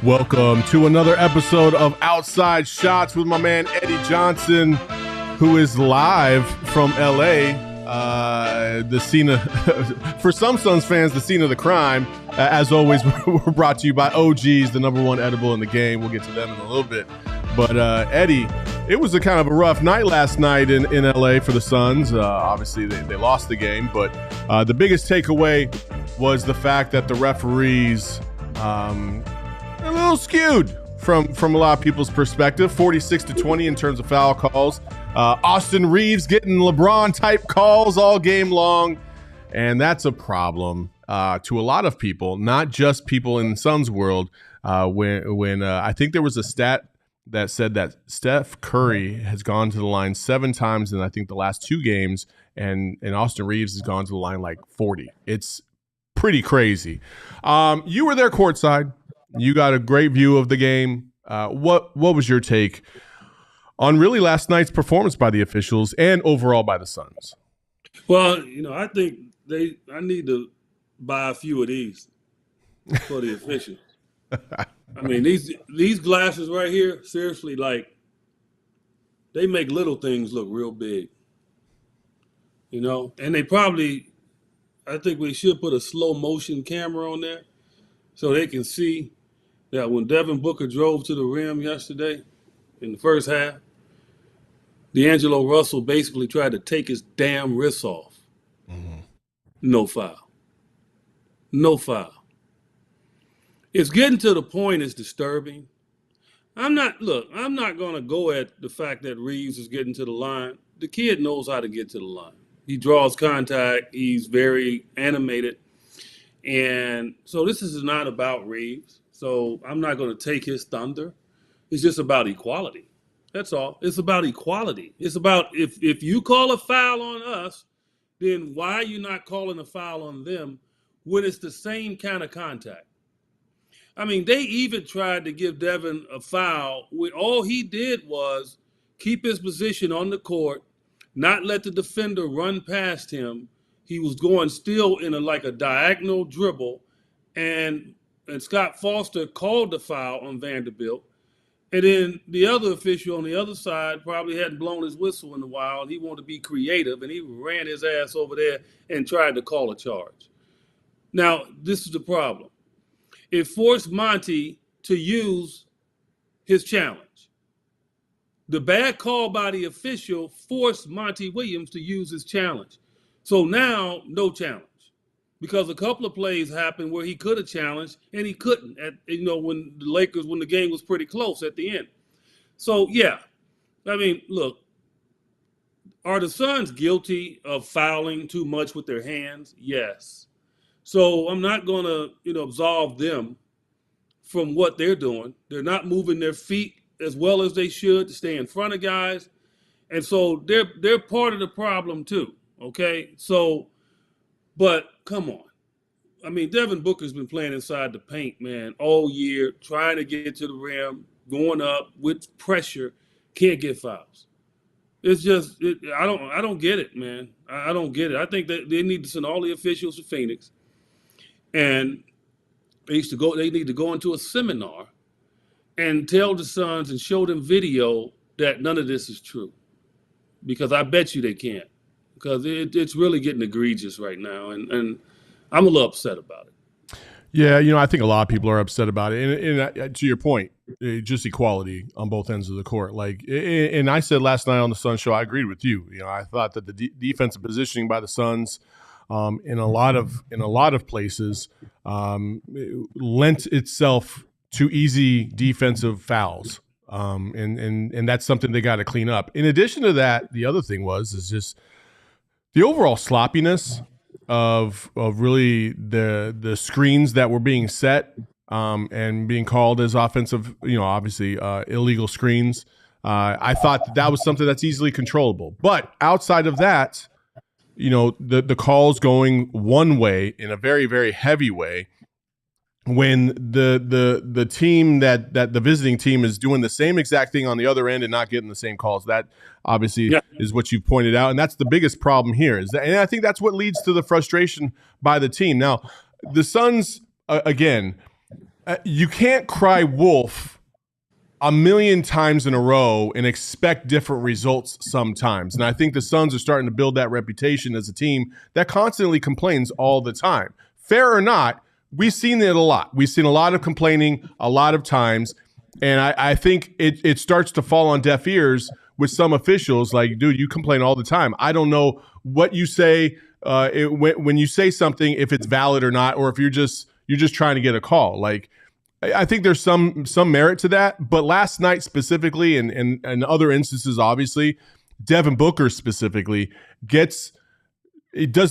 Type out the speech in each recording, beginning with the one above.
Welcome to another episode of Outside Shots with my man Eddie Johnson, who is live from LA. The scene of, for some Suns fans, the scene of the crime. As always, we're brought to you by OG's, the number one edible in the game. We'll get to them in a little bit. But Eddie, it was a kind of a rough night last night in LA for the Suns. Obviously, they lost the game, but the biggest takeaway was the fact that the referees a little skewed from a lot of people's perspective. 46-20 in terms of foul calls. Austin Reaves getting LeBron-type calls all game long, and that's a problem to a lot of people, not just people in the Suns world. When I think there was a stat that said that Steph Curry has gone to the line 7 times in I think the last 2 games, and Austin Reaves has gone to the line like 40. It's pretty crazy. You were there courtside. You got a great view of the game. What was your take on really last night's performance by the officials and overall by the Suns? Well, I think I need to buy a few of these for the officials. I mean, these glasses right here, seriously, like, they make little things look real big. And I think we should put a slow motion camera on there so they can see that when Devin Booker drove to the rim yesterday in the first half, D'Angelo Russell basically tried to take his damn wrists off. Mm-hmm. No foul. No foul. It's getting to the point it's disturbing. I'm not going to go at the fact that Reaves is getting to the line. The kid knows how to get to the line. He draws contact. He's very animated. And so this is not about Reaves. So I'm not going to take his thunder. It's just about equality. That's all. It's about equality. It's about if you call a foul on us, then why are you not calling a foul on them when it's the same kind of contact? I mean, they even tried to give Devin a foul when all he did was keep his position on the court, not let the defender run past him. He was going still in a diagonal dribble, and Scott Foster called the foul on Vanderbilt. And then the other official on the other side probably hadn't blown his whistle in a while, and he wanted to be creative, and he ran his ass over there and tried to call a charge. Now, this is the problem. It forced Monty to use his challenge. The bad call by the official forced Monty Williams to use his challenge. So now, no challenge. Because a couple of plays happened where he could have challenged and he couldn't when the game was pretty close at the end. So, yeah, I mean, look, are the Suns guilty of fouling too much with their hands? Yes. So I'm not going to, absolve them from what they're doing. They're not moving their feet as well as they should to stay in front of guys. And so they're part of the problem too, okay? So, but come on. I mean, Devin Booker's been playing inside the paint, man, all year, trying to get to the rim, going up with pressure, can't get fouls. It's just, I don't get it, man. I don't get it. I think that they need to send all the officials to Phoenix, and they need to go into a seminar and tell the Suns and show them video that none of this is true, because I bet you they can't. Because it's really getting egregious right now, and I'm a little upset about it. Yeah, I think a lot of people are upset about it. And to your point, just equality on both ends of the court. And I said last night on the Suns show, I agreed with you. I thought that the defensive positioning by the Suns in a lot of places lent itself to easy defensive fouls. And that's something they got to clean up. In addition to that, the other thing is just the overall sloppiness of really the screens that were being set and being called as offensive, obviously illegal screens. I thought that was something that's easily controllable. But outside of that, the calls going one way in a very, very heavy way, when the team that the visiting team is doing the same exact thing on the other end and not getting the same calls. That obviously is what you pointed out, and that's the biggest problem here. And I think that's what leads to the frustration by the team. Now, the Suns again, You can't cry wolf a million times in a row and expect different results sometimes. And I think the Suns are starting to build that reputation as a team that constantly complains all the time. Fair or not, we've seen it a lot. We've seen a lot of complaining a lot of times. And I think it starts to fall on deaf ears with some officials. Like, dude, you complain all the time. I don't know what you say when you say something, if it's valid or not, or if you're just trying to get a call. Like, I think there's some merit to that. But last night specifically, and other instances, obviously, Devin Booker specifically does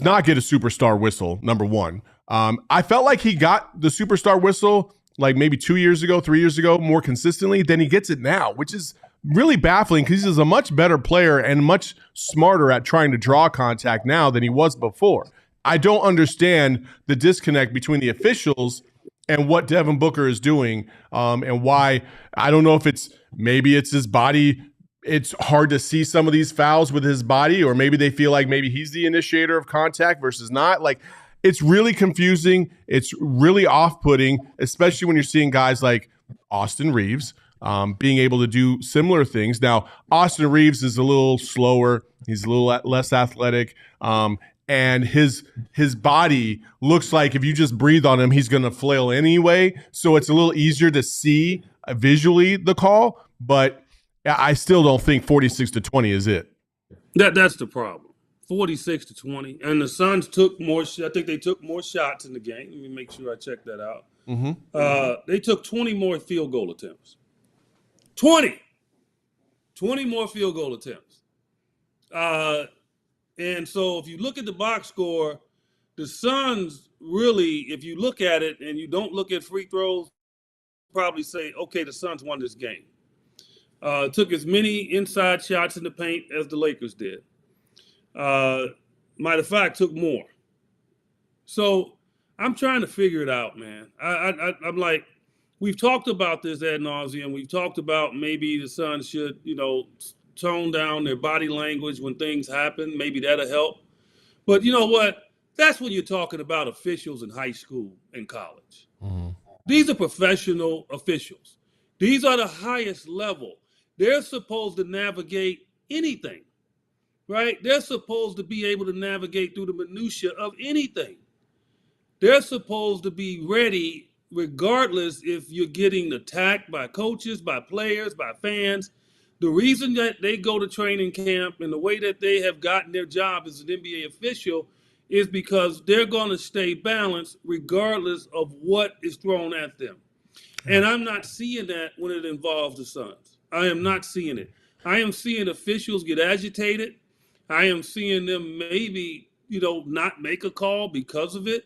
not get a superstar whistle, number one. I felt like he got the superstar whistle like maybe 2 years ago, 3 years ago, more consistently than he gets it now, which is really baffling because he's a much better player and much smarter at trying to draw contact now than he was before. I don't understand the disconnect between the officials and what Devin Booker is doing, and why. I don't know if maybe it's his body. It's hard to see some of these fouls with his body, or maybe they feel like maybe he's the initiator of contact versus not. Like, it's really confusing. It's really off-putting, especially when you're seeing guys like Austin Reaves being able to do similar things. Now, Austin Reaves is a little slower. He's a little less athletic. And his body looks like if you just breathe on him, he's going to flail anyway. So it's a little easier to see visually the call. But I still don't think 46-20 is it. That's the problem. 46-20, and the Suns took more. I think they took more shots in the game. Let me make sure I check that out. Mm-hmm. They took 20 more field goal attempts. 20 more field goal attempts. And so if you look at the box score, the Suns really, if you look at it and you don't look at free throws, probably say, okay, the Suns won this game. Took as many inside shots in the paint as the Lakers did. Matter of fact, took more. So I'm trying to figure it out, man. I'm like, we've talked about this ad nauseum. We've talked about maybe the Suns should, tone down their body language when things happen. Maybe that'll help. But you know what? That's when you're talking about officials in high school and college. Mm-hmm. These are professional officials. These are the highest level. They're supposed to navigate anything, right? They're supposed to be able to navigate through the minutia of anything. They're supposed to be ready regardless if you're getting attacked by coaches, by players, by fans. The reason that they go to training camp and the way that they have gotten their job as an NBA official is because they're going to stay balanced regardless of what is thrown at them. And I'm not seeing that when it involves the Suns. I am not seeing it. I am seeing officials get agitated. I am seeing them maybe, not make a call because of it.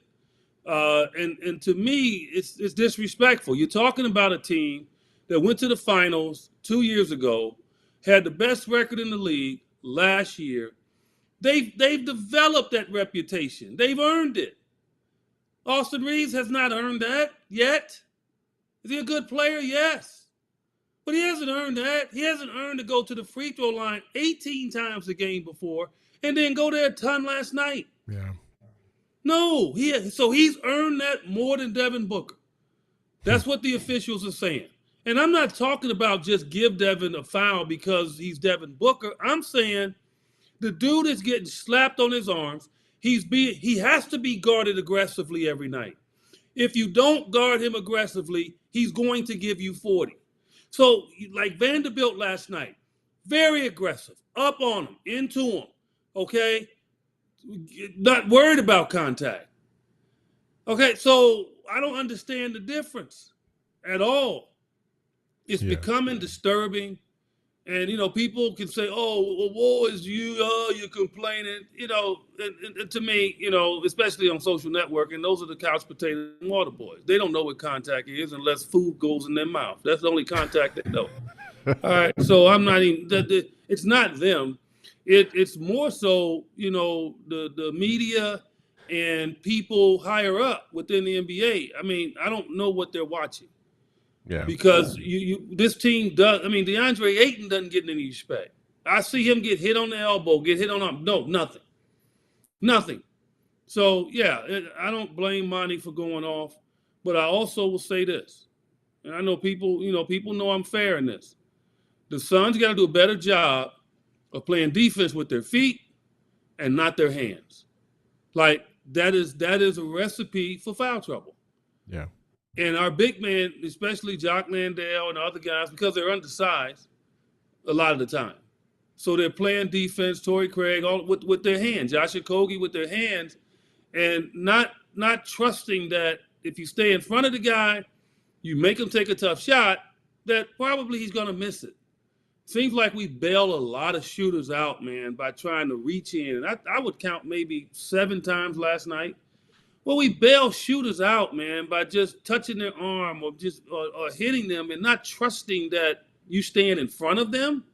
And to me, it's disrespectful. You're talking about a team that went to the finals 2 years ago, had the best record in the league last year. They've developed that reputation. They've earned it. Austin Reaves has not earned that yet. Is he a good player? Yes. But he hasn't earned that. He hasn't earned to go to the free throw line 18 times a game before and then go there a ton last night. Yeah. No, so he's earned that more than Devin Booker. That's what the officials are saying. And I'm not talking about just give Devin a foul because he's Devin Booker. I'm saying the dude is getting slapped on his arms. He has to be guarded aggressively every night. If you don't guard him aggressively, he's going to give you 40. So like Vanderbilt last night, very aggressive, up on him, into him, okay? Not worried about contact. Okay, so I don't understand the difference at all. It's becoming disturbing. And, people can say, oh, well, woe is you, you're complaining. And to me, especially on social networking, those are the couch potato and water boys. They don't know what contact is unless food goes in their mouth. That's the only contact they know. All right, so I'm not even, it's not them. It's more so, the media and people higher up within the NBA. I mean, I don't know what they're watching. Yeah. Because this team does. I mean, DeAndre Ayton doesn't get any respect. I see him get hit on the elbow, get hit on the arm. No, nothing. So, yeah, I don't blame Monty for going off. But I also will say this, and I know people know I'm fair in this. The Suns got to do a better job of playing defense with their feet and not their hands. Like that is a recipe for foul trouble. Yeah. And our big men, especially Jock Landale and other guys, because they're undersized a lot of the time. So they're playing defense, Torrey Craig, all with their hands, Josh Okogie with their hands, and not trusting that if you stay in front of the guy, you make him take a tough shot, that probably he's going to miss it. Seems like we bail a lot of shooters out, man, by trying to reach in. And I would count maybe 7 times last night. Well, we bail shooters out, man, by just touching their arm or just or hitting them and not trusting that you staying in front of them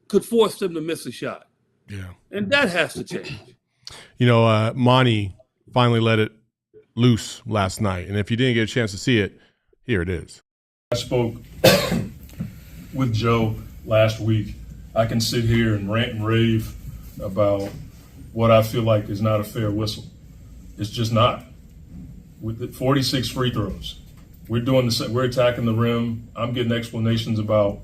could force them to miss a shot. Yeah. And that has to change. Monty finally let it loose last night. And if you didn't get a chance to see it, here it is. I spoke with Joe last week. I can sit here and rant and rave about what I feel like is not a fair whistle. It's just not. With the 46 free throws, we're attacking the rim. I'm getting explanations about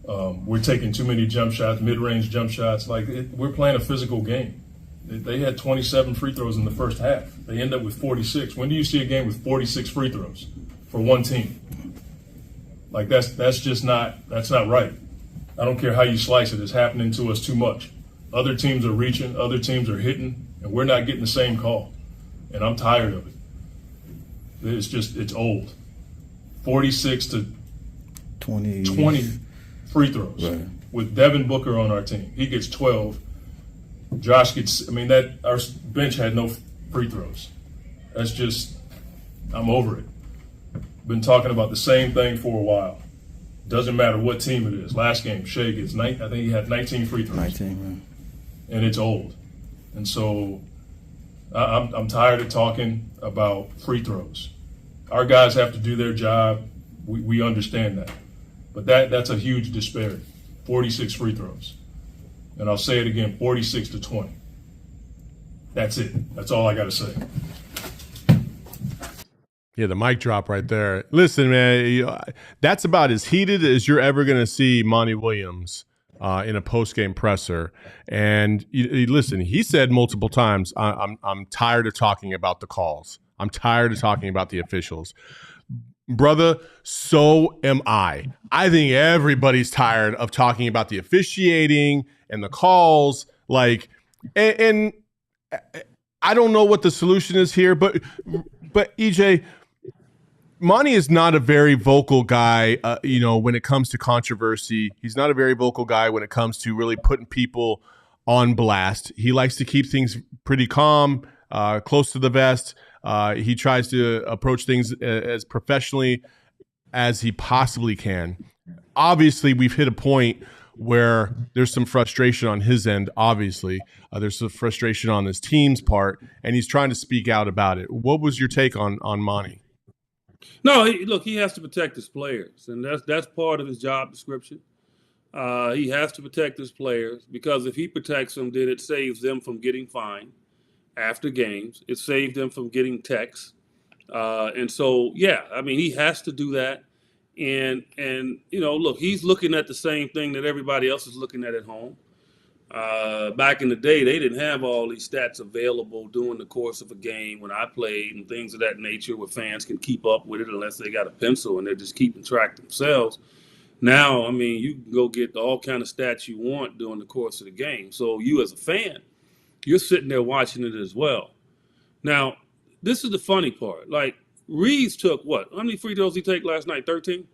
we're taking too many jump shots, mid-range jump shots. We're playing a physical game. They had 27 free throws in the first half. They end up with 46. When do you see a game with 46 free throws for one team? That's not right. I don't care how you slice it. It's happening to us too much. Other teams are reaching, other teams are hitting, and we're not getting the same call. And I'm tired of it. It's old. 46 to 20 free throws. Right. With Devin Booker on our team. He gets 12. Josh gets, our bench had no free throws. I'm over it. Been talking about the same thing for a while. Doesn't matter what team it is. Last game, Shea gets I think he had 19 free throws. 19, man. And it's old. And so I'm tired of talking about free throws. Our guys have to do their job. We understand that. But that's a huge disparity. 46 free throws. And I'll say it again, 46 to 20. That's it. That's all I got to say. Yeah, the mic drop right there. Listen, man, that's about as heated as you're ever going to see Monty Williams in a post-game presser. And listen, he said multiple times, I'm tired of talking about the calls. I'm tired of talking about the officials. Brother, so am I. I think everybody's tired of talking about the officiating and the calls. And I don't know what the solution is here, but EJ, Monty is not a very vocal guy, when it comes to controversy. He's not a very vocal guy when it comes to really putting people on blast. He likes to keep things pretty calm, close to the vest. He tries to approach things as professionally as he possibly can. Obviously, we've hit a point where there's some frustration on his end, obviously. There's some frustration on his team's part, and he's trying to speak out about it. What was your take on Monty? No, he has to protect his players, and that's part of his job description. He has to protect his players because if he protects them, then it saves them from getting fined after games. It saved them from getting texts. And so, he has to do that. And look, he's looking at the same thing that everybody else is looking at home. Back in the day, they didn't have all these stats available during the course of a game when I played and things of that nature where fans can keep up with it unless they got a pencil and they're just keeping track themselves. Now, you can go get all kind of stats you want during the course of the game. So you as a fan, you're sitting there watching it as well. Now, this is the funny part. Reaves took what? How many free throws did he take last night? 13?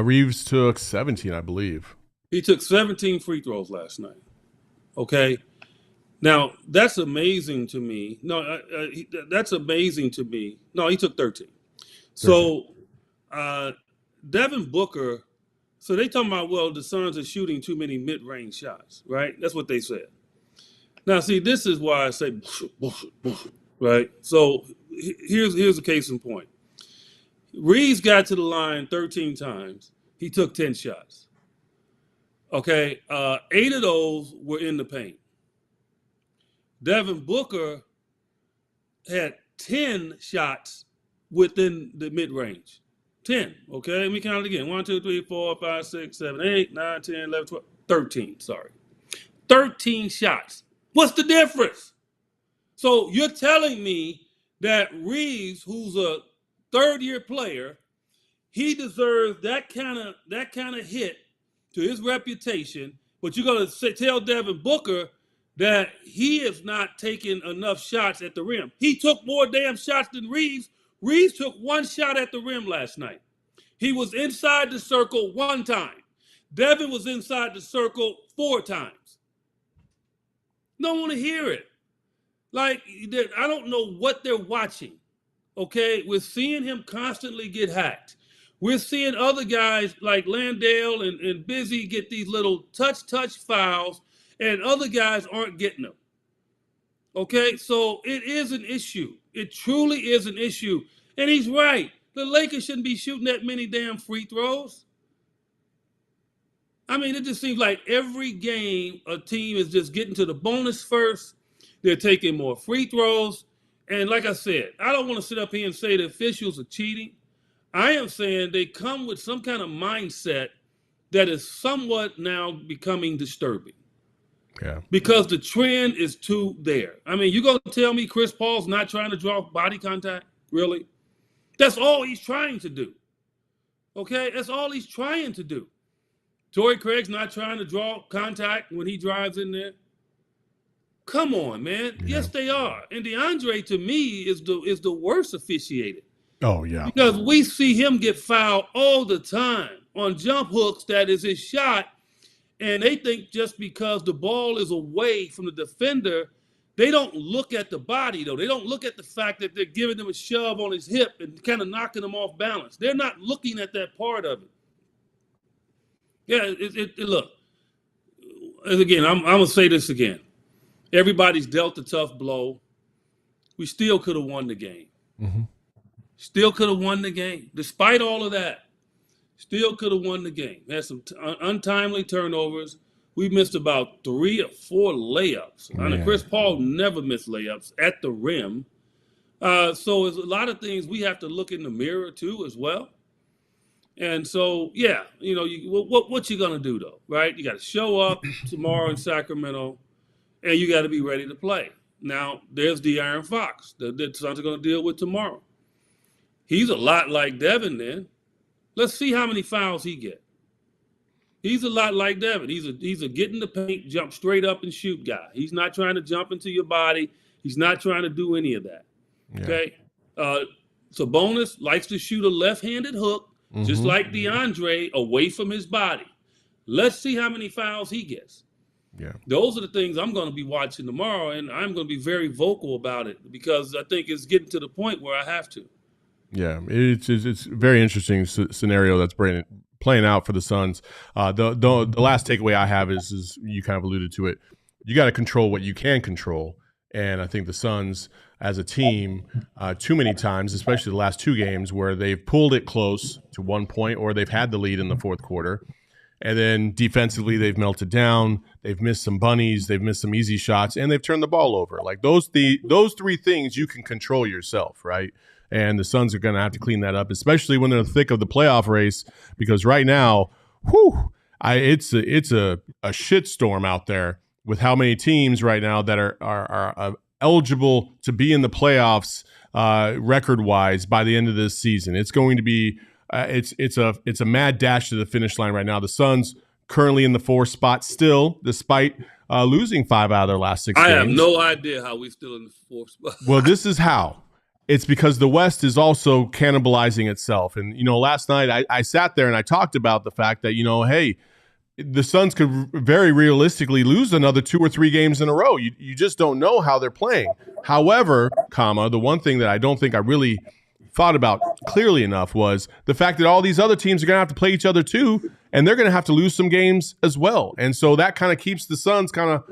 Reaves took 17, I believe. He took 17 free throws last night. Okay? Now, that's amazing to me. No, that's amazing to me. No, he took 13. So, Devin Booker, so they talking about, the Suns are shooting too many mid-range shots, right? That's what they said. Now, see, this is why I say, right? So here's a case in point. Reaves got to the line 13 times. He took 10 shots. Okay, 8 of those were in the paint. Devin Booker had 10 shots within the mid-range. 10, okay? Let me count it again. 1, 2, 3, 4, 5, 6, 7, 8, 9, 10, 11, 12, 13, sorry. 13 shots. What's the difference? So you're telling me that Reaves, who's a third-year player, he deserves that kind of hit to his reputation, but you're going to tell Devin Booker that he is not taking enough shots at the rim. He took more damn shots than Reaves. Reaves took 1 shot at the rim last night. He was inside the circle 1 time. Devin was inside the circle 4 times. Don't want to hear it. Like, I don't know what they're watching, okay? We're seeing him constantly get hacked. We're seeing other guys like Landale and Busy get these little touch fouls, and other guys aren't getting them. Okay, so it is an issue. It truly is an issue. And he's right. The Lakers shouldn't be shooting that many damn free throws. I mean, it just seems like every game a team is just getting to the bonus first. They're taking more free throws. And like I said, I don't want to sit up here and say the officials are cheating. I am saying they come with some kind of mindset that is somewhat now becoming disturbing. Yeah. Because the trend is too there. I mean, you going to tell me Chris Paul's not trying to draw body contact? Really? That's all he's trying to do. Okay? That's all he's trying to do. Torrey Craig's not trying to draw contact when he drives in there. Come on, man. Yeah. Yes, they are. And DeAndre, to me, is the worst officiated. Oh, yeah. Because we see him get fouled all the time on jump hooks that is his shot. And they think just because the ball is away from the defender, they don't look at the body, though. They don't look at the fact that they're giving him a shove on his hip and kind of knocking him off balance. They're not looking at that part of it. Yeah, look. Again, I'm going to say this again. Everybody's dealt a tough blow. We still could have won the game. Mm-hmm. Still could have won the game. Despite all of that, still could have won the game. Had some untimely turnovers. We missed about 3 or 4 layups. I mean, Chris Paul never missed layups at the rim. So there's a lot of things we have to look in the mirror too as well. And so, yeah, you know, what you going to do, though, right? You got to show up tomorrow in Sacramento, and you got to be ready to play. Now, there's De'Aaron Fox that Suns are going to deal with tomorrow. He's a lot like Devin then. Let's see how many fouls he get. He's a lot like Devin. He's a get in the paint, jump straight up and shoot guy. He's not trying to jump into your body. He's not trying to do any of that. Yeah. Okay? Sabonis likes to shoot a left-handed hook, just like DeAndre, away from his body. Let's see how many fouls he gets. Yeah. Those are the things I'm going to be watching tomorrow, and I'm going to be very vocal about it because I think it's getting to the point where I have to. Yeah, it's a very interesting scenario that's playing out for the Suns. The last takeaway I have is you kind of alluded to it. You got to control what you can control, and I think the Suns as a team, too many times, especially the last 2 games, where they've pulled it close to 1 point or they've had the lead in the fourth quarter, and then defensively they've melted down. They've missed some bunnies, they've missed some easy shots, and they've turned the ball over. Like those 3 things you can control yourself, right? And the Suns are going to have to clean that up, especially when they're in the thick of the playoff race, because right now, it's a shitstorm out there with how many teams right now that are eligible to be in the playoffs record-wise by the end of this season. It's going to be it's a mad dash to the finish line right now. The Suns currently in the 4th spot still, despite losing 5 out of their last 6 games. I have no idea how we're still in the 4th spot. Well, this is how. It's because the West is also cannibalizing itself. And, you know, last night I sat there and I talked about the fact that, you know, hey, the Suns could very realistically lose another 2 or 3 games in a row. You just don't know how they're playing. However, the one thing that I don't think I really thought about clearly enough was the fact that all these other teams are going to have to play each other too, and they're going to have to lose some games as well. And so that kind of keeps the Suns kind of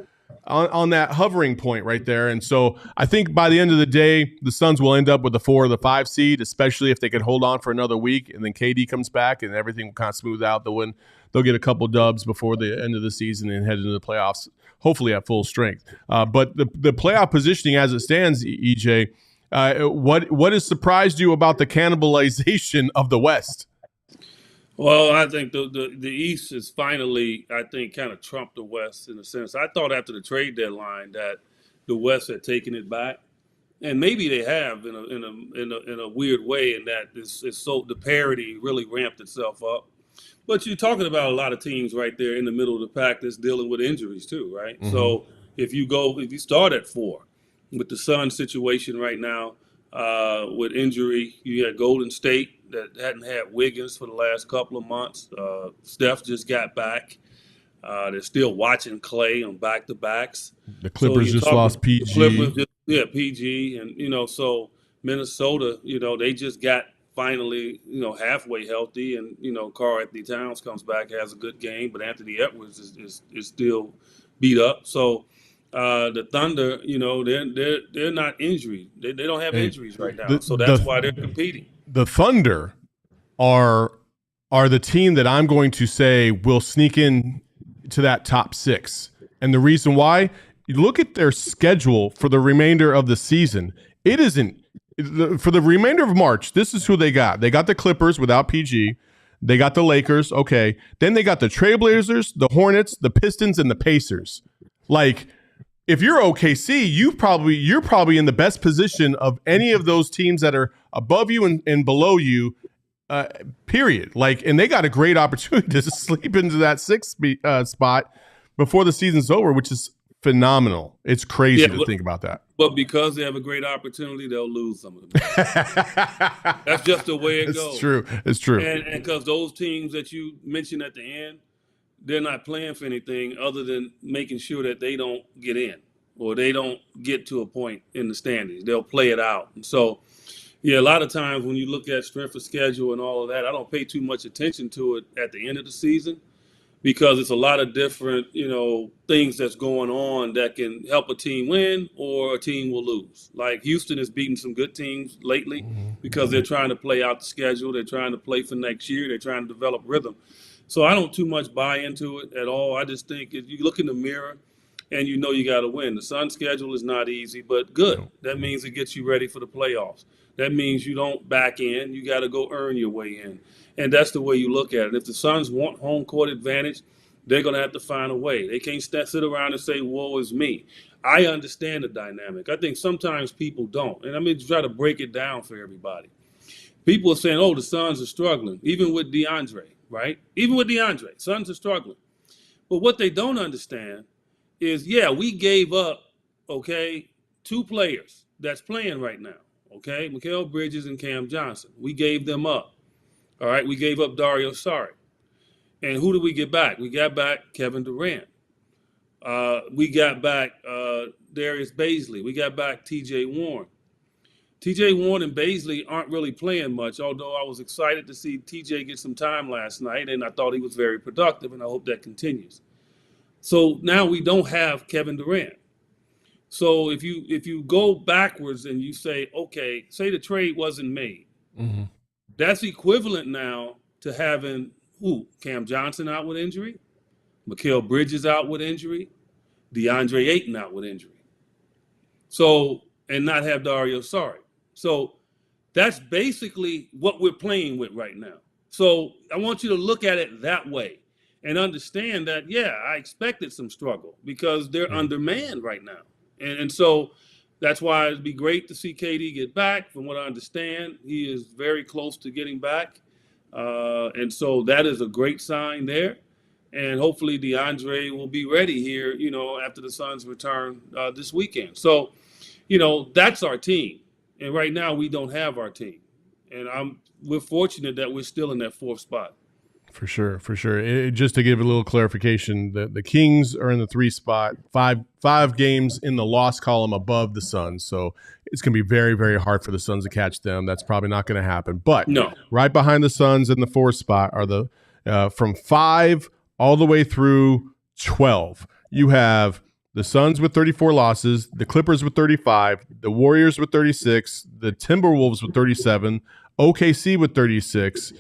on that hovering point right there. And so I think by the end of the day, the Suns will end up with the 4 or the 5 seed, especially if they can hold on for another week and then KD comes back and everything will kind of smooth out. They'll get a couple dubs before the end of the season and head into the playoffs, hopefully at full strength. But the playoff positioning as it stands, EJ, What has surprised you about the cannibalization of the West? Well, I think the East is finally, I think, kind of trumped the West in a sense. I thought after the trade deadline that the West had taken it back, and maybe they have in a weird way. In that it's so the parity really ramped itself up. But you're talking about a lot of teams right there in the middle of the pack that's dealing with injuries too, right? Mm-hmm. So if you start at 4 with the Suns situation right now with injury, you had Golden State that hadn't had Wiggins for the last couple of months. Steph just got back. They're still watching Clay on back-to-backs. The Clippers just lost PG. PG. And, so Minnesota, they just got finally, halfway healthy. And, Karl Anthony Towns comes back, has a good game. But Anthony Edwards is still beat up. So the Thunder, they're not injured. They don't have injuries right now. So that's why they're competing. The Thunder are the team that I'm going to say will sneak in to that top 6. And the reason why, you look at their schedule for the remainder of the season. It isn't for the remainder of March. This is who they got. They got the Clippers without PG. They got the Lakers. Okay. Then they got the Trailblazers, the Hornets, the Pistons, and the Pacers. Like, if you're OKC, you're probably in the best position of any of those teams that are above you and below you, period. Like, and they got a great opportunity to sleep into that 6th spot before the season's over, which is phenomenal. It's crazy to think about that. But because they have a great opportunity, they'll lose some of them. That's just the way it goes. It's true. And because those teams that you mentioned at the end, they're not playing for anything other than making sure that they don't get in or they don't get to a point in the standings. They'll play it out. And so, a lot of times when you look at strength of schedule and all of that, I don't pay too much attention to it at the end of the season because it's a lot of different, things that's going on that can help a team win or a team will lose. Like Houston has beaten some good teams lately because they're trying to play out the schedule. They're trying to play for next year. They're trying to develop rhythm. So I don't too much buy into it at all. I just think if you look in the mirror and you got to win. The Suns' schedule is not easy, but good. That means it gets you ready for the playoffs. That means you don't back in. You got to go earn your way in. And that's the way you look at it. If the Suns want home court advantage, they're going to have to find a way. They can't sit around and say, woe is me. I understand the dynamic. I think sometimes people don't. And I'm going to try to break it down for everybody. People are saying, the Suns are struggling, even with DeAndre. Right? Even with DeAndre, Suns are struggling. But what they don't understand is, we gave up, 2 players that's playing right now, Mikal Bridges and Cam Johnson. We gave them up. All right? We gave up Dario Saric. And who did we get back? We got back Kevin Durant. We got back Darius Bazley. We got back T.J. Warren. T.J. Warren and Bazley aren't really playing much, although I was excited to see T.J. get some time last night, and I thought he was very productive, and I hope that continues. So now we don't have Kevin Durant. So if you go backwards and you say, say the trade wasn't made, that's equivalent now to having Cam Johnson out with injury, Mikal Bridges out with injury, DeAndre Ayton out with injury. So, and not have Dario Saric. So that's basically what we're playing with right now. So I want you to look at it that way and understand that, I expected some struggle because they're undermanned right now. And so that's why it'd be great to see KD get back. From what I understand, he is very close to getting back. And so that is a great sign there. And hopefully DeAndre will be ready here, after the Suns return this weekend. So, that's our team. And right now we don't have our team. And we're fortunate that we're still in that 4th spot. For sure. Just to give a little clarification, the Kings are in the 3 spot, five games in the loss column above the Suns. So it's going to be very, very hard for the Suns to catch them. That's probably not going to happen. But right behind the Suns in the 4th spot are the from 5 all the way through 12. You have the Suns with 34 losses, the Clippers with 35, the Warriors with 36, the Timberwolves with 37, OKC with 36,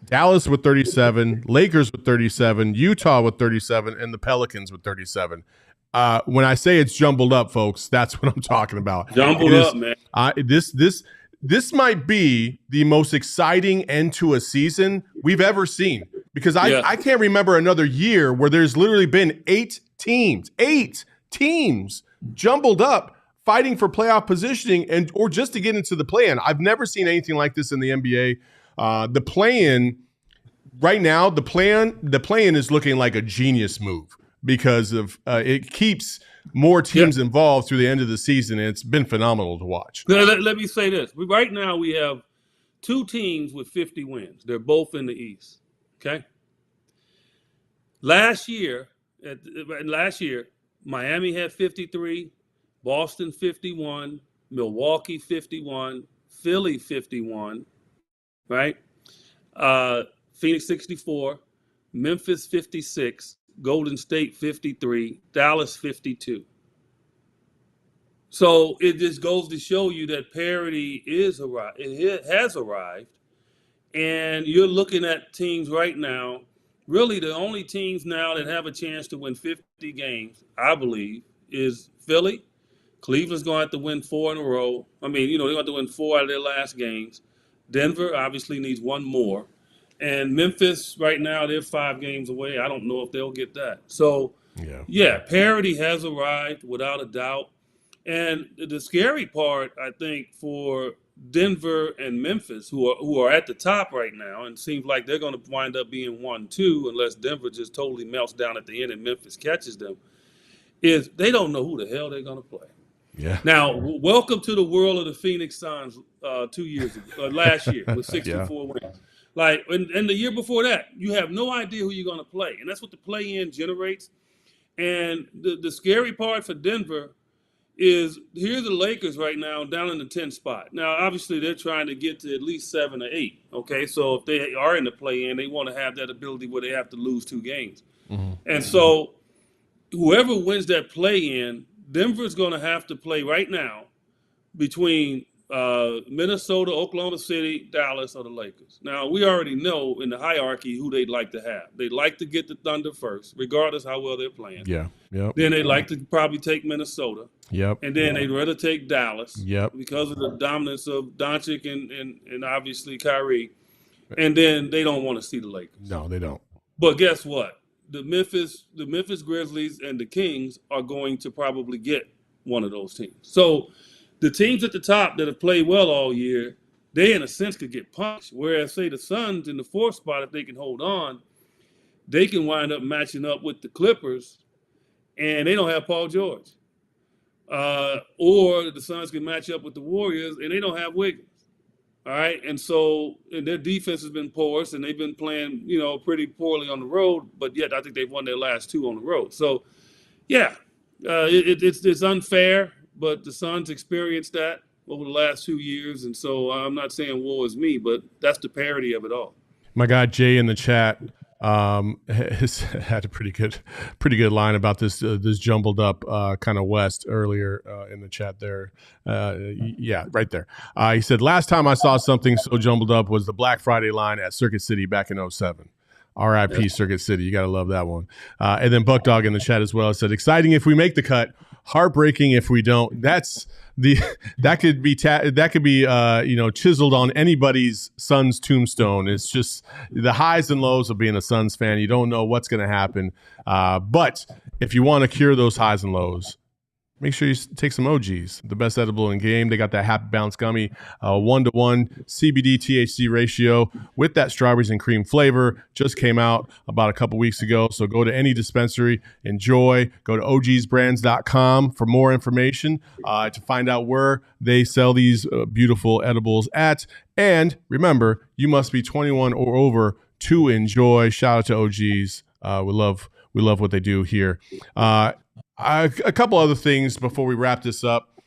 Dallas with 37, Lakers with 37, Utah with 37, and the Pelicans with 37. When I say it's jumbled up, folks, that's what I'm talking about. Jumbled up, man. This might be the most exciting end to a season we've ever seen, because I can't remember another year where there's literally been eight teams jumbled up fighting for playoff positioning or just to get into the play-in. I've never seen anything like this in the NBA. The play-in right now, the play-in is looking like a genius move because of it keeps more teams involved through the end of the season, and it's been phenomenal to watch. Let me say this. Right now we have two teams with 50 wins. They're both in the East, okay? Last year, Miami had 53, Boston 51, Milwaukee 51, Philly 51, right? Phoenix 64, Memphis 56, Golden State 53, Dallas 52. So it just goes to show you that parity is arrived. It has arrived, and you're looking at teams right now. Really, the only teams now that have a chance to win 50 games, I believe, is Philly. Cleveland's going to have to win 4 in a row. I mean, they're going to have to win 4 out of their last games. Denver obviously needs 1 more. And Memphis, right now, they're 5 games away. I don't know if they'll get that. So, yeah, parity has arrived without a doubt. And the scary part, I think, for Denver and Memphis, who are at the top right now, and seems like they're going to wind up being 1-2 unless Denver just totally melts down at the end and Memphis catches them, is they don't know who the hell they're going to play. Yeah. Now, welcome to the world of the Phoenix Suns 2 years ago, last year with 64 wins. Like, and the year before that, you have no idea who you're going to play. And that's what the play-in generates. And the scary part for Denver is here are the Lakers right now down in the 10th spot. Now, obviously, they're trying to get to at least 7 or 8. Okay, so if they are in the play-in, they want to have that ability where they have to lose 2 games. Mm-hmm. And so whoever wins that play-in, Denver's going to have to play right now between Minnesota, Oklahoma City, Dallas, or the Lakers. Now, we already know in the hierarchy who they'd like to have. They'd like to get the Thunder first, regardless how well they're playing. Yeah. Yep. Then they'd like to probably take Minnesota. Yep. And then they'd rather take Dallas. Yep. Because of the dominance of Doncic and obviously Kyrie. And then they don't want to see the Lakers. No, they don't. But guess what? The Memphis Grizzlies and the Kings are going to probably get one of those teams. So the teams at the top that have played well all year, they in a sense could get punched. Whereas, say, the Suns in the 4th spot, if they can hold on, they can wind up matching up with the Clippers, and they don't have Paul George. Or the Suns can match up with the Warriors, and they don't have Wiggins. All right, and so their defense has been porous, and they've been playing, pretty poorly on the road. But yet, I think they've won their last 2 on the road. So, yeah, it's unfair, but the Suns experienced that over the last 2 years, and so I'm not saying woe is me, but that's the parity of it all. My guy Jay in the chat has had a pretty good line about this jumbled up kind of West earlier in the chat there. Yeah, right there. He said, last time I saw something so jumbled up was the Black Friday line at Circuit City back in 2007. RIP Circuit City. You got to love that one. And then Buck Dog in the chat as well said, exciting if we make the cut, heartbreaking if we don't. That could be chiseled on anybody's Suns tombstone. It's just the highs and lows of being a Suns fan. You don't know what's going to happen. But if you want to cure those highs and lows, make sure you take some OGs, the best edible in game. They got that Happy Bounce gummy, 1-to-1 CBD THC ratio with that strawberries and cream flavor. Just came out about a couple weeks ago. So go to any dispensary, enjoy. Go to ogsbrands.com for more information to find out where they sell these beautiful edibles at. And remember, you must be 21 or over to enjoy. Shout out to OGs. We love what they do here. A couple other things before we wrap this up.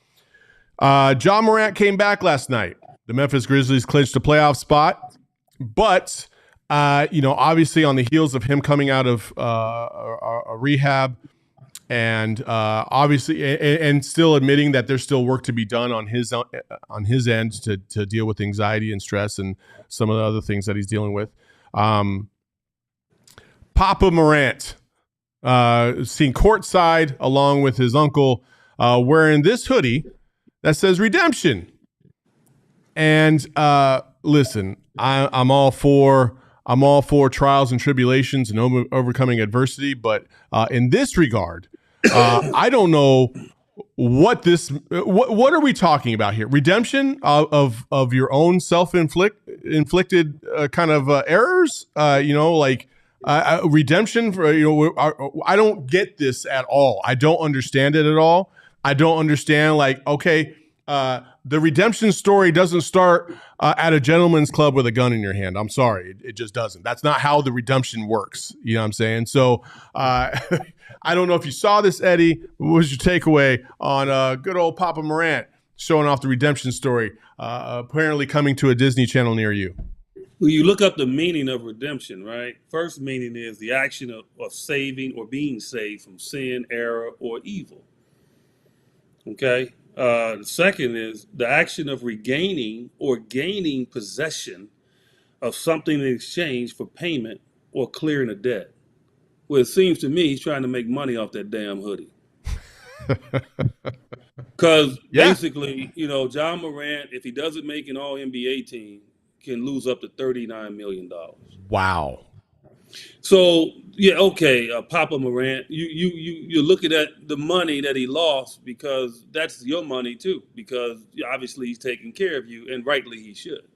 John Morant came back last night. The Memphis Grizzlies clinched a playoff spot, but obviously on the heels of him coming out of a rehab, and obviously and still admitting that there's still work to be done on his end to deal with anxiety and stress and some of the other things that he's dealing with. Papa Morant. seen courtside along with his uncle wearing this hoodie that says redemption. And listen, I'm all for trials and tribulations and overcoming adversity, but in this regard, I don't know what are we talking about here? Redemption of your own self-inflicted kind of errors? Redemption for I don't get this at all. I don't understand it at all. I don't understand the redemption story doesn't start at a gentleman's club with a gun in your hand. I'm sorry. It just doesn't. That's not how the redemption works. You know what I'm saying? So I don't know if you saw this, Eddie. What was your takeaway on good old Papa Morant showing off the redemption story, apparently coming to a Disney Channel near you? Well, you look up the meaning of redemption, right? First meaning is the action of saving or being saved from sin, error, or evil. Okay? The second is the action of regaining or gaining possession of something in exchange for payment or clearing a debt. Well, it seems to me he's trying to make money off that damn hoodie. Because basically, John Morant, if he doesn't make an all-NBA team, can lose up to $39 million. Wow. So, Papa Morant, you're looking at the money that he lost because that's your money too, because obviously he's taking care of you, and rightly he should.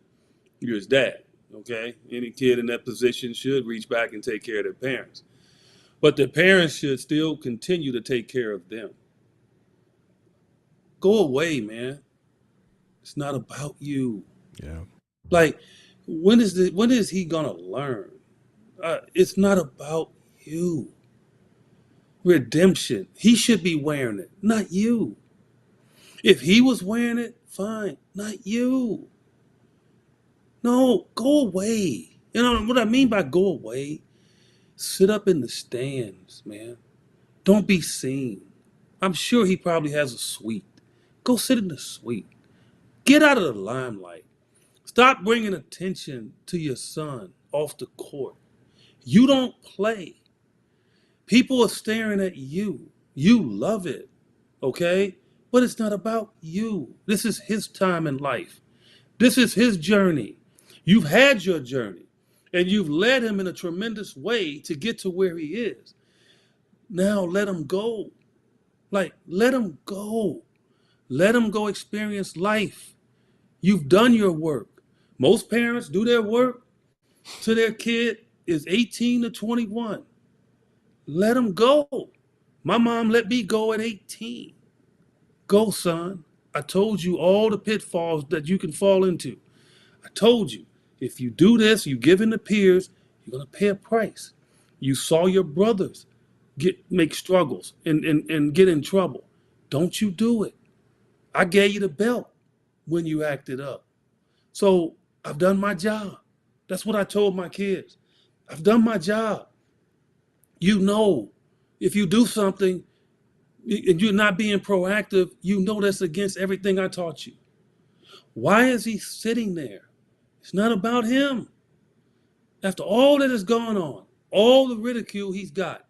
You're his dad, okay? Any kid in that position should reach back and take care of their parents. But their parents should still continue to take care of them. Go away, man. It's not about you. Yeah. Like, when is he gonna learn? It's not about you. Redemption. He should be wearing it, not you. If he was wearing it, fine, not you. No, go away. You know what I mean by go away? Sit up in the stands, man. Don't be seen. I'm sure he probably has a suite. Go sit in the suite. Get out of the limelight. Stop bringing attention to your son off the court. You don't play. People are staring at you. You love it, okay? But it's not about you. This is his time in life. This is his journey. You've had your journey, and you've led him in a tremendous way to get to where he is. Now let him go. Let him go. Let him go experience life. You've done your work. Most parents do their work to their kid is 18 to 21. Let them go. My mom let me go at 18. Go, son. I told you all the pitfalls that you can fall into. I told you, if you do this, you give in to peers, you're going to pay a price. You saw your brothers make struggles and get in trouble. Don't you do it. I gave you the belt when you acted up. So I've done my job. That's what I told my kids. I've done my job. If you do something and you're not being proactive, that's against everything I taught you. Why is he sitting there? It's not about him. After all that has gone on, all the ridicule he's got,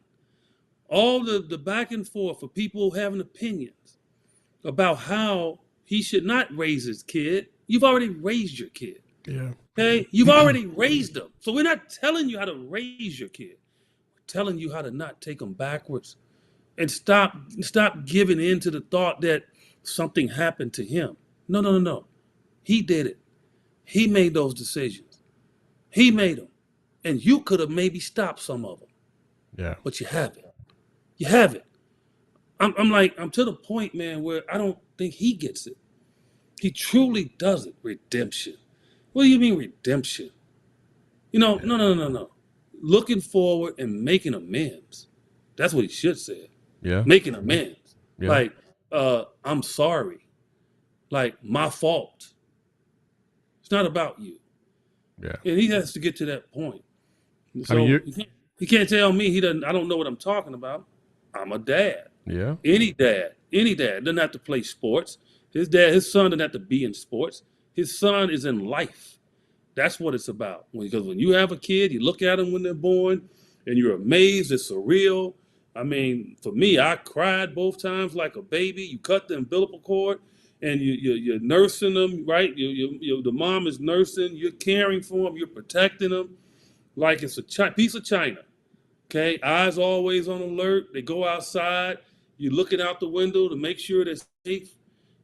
all the back and forth of people having opinions about how he should not raise his kid. You've already raised your kid. Yeah. Okay? You've already raised them. So we're not telling you how to raise your kid. We're telling you how to not take them backwards and stop giving in to the thought that something happened to him. No. He did it. He made those decisions. He made them. And you could have maybe stopped some of them. Yeah. But you haven't. You haven't. I'm to the point, man, where I don't think he gets it. He truly doesn't. Redemption. What do you mean redemption? No. Looking forward and making amends. That's what he should say. Yeah. Making amends. Yeah. I'm sorry. My fault. It's not about you. Yeah. And he has to get to that point. So he can't tell me I don't know what I'm talking about. I'm a dad. Yeah. Any dad doesn't have to play sports. His son doesn't have to be in sports. His son is in life. That's what it's about. Because when you have a kid, you look at them when they're born, and you're amazed, it's surreal, I mean, for me, I cried both times like a baby. You cut the umbilical cord, and you're nursing them, right? The mom is nursing. You're caring for them. You're protecting them like it's a piece of china. Okay, eyes always on alert. They go outside. You're looking out the window to make sure they're safe.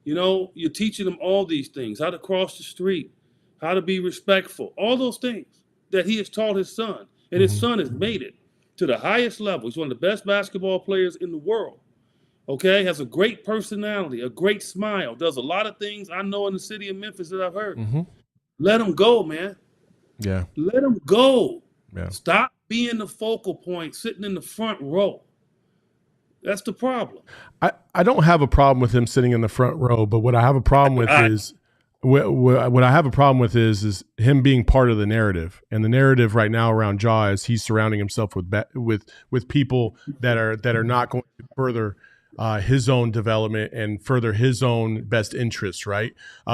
You know, you're teaching them all these things: how to cross the street, how to be respectful, all those things that he has taught his son, and his son has made it to the highest level. He's one of the best basketball players in the world. Okay, has a great personality, a great smile, does a lot of things I know in the city of Memphis that I've heard. Let him go, man. Yeah. Let him go. Yeah. Stop being the focal point, sitting in the front row. That's the problem. I don't have a problem with him sitting in the front row, but what I have a problem with is what I have a problem with is him being part of the narrative, and the narrative right now around Ja is he's surrounding himself with people that are not going to further his own development and further his own best interests, right?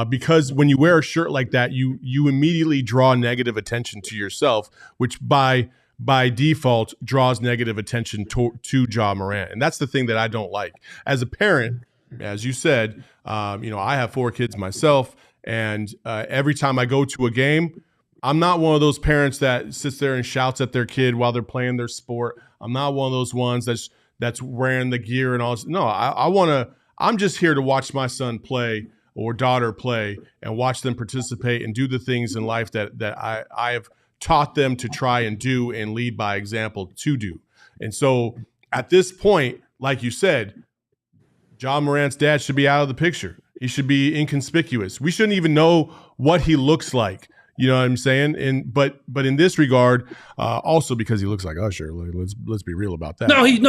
Because when you wear a shirt like that, you immediately draw negative attention to yourself, which by default draws negative attention to Ja Morant, and that's the thing that I don't like. As a parent, as you said, I have 4 kids myself. And every time I go to a game, I'm not one of those parents that sits there and shouts at their kid while they're playing their sport. I'm not one of those ones that's wearing the gear and all this. No, I'm just here to watch my son play or daughter play and watch them participate and do the things in life that I have taught them to try and do and lead by example to do. And so at this point, like you said, Ja Morant's dad should be out of the picture. He should be inconspicuous. We shouldn't even know what he looks like. You know what I'm saying? But in this regard, also because he looks like Usher. Let's be real about that. No, he's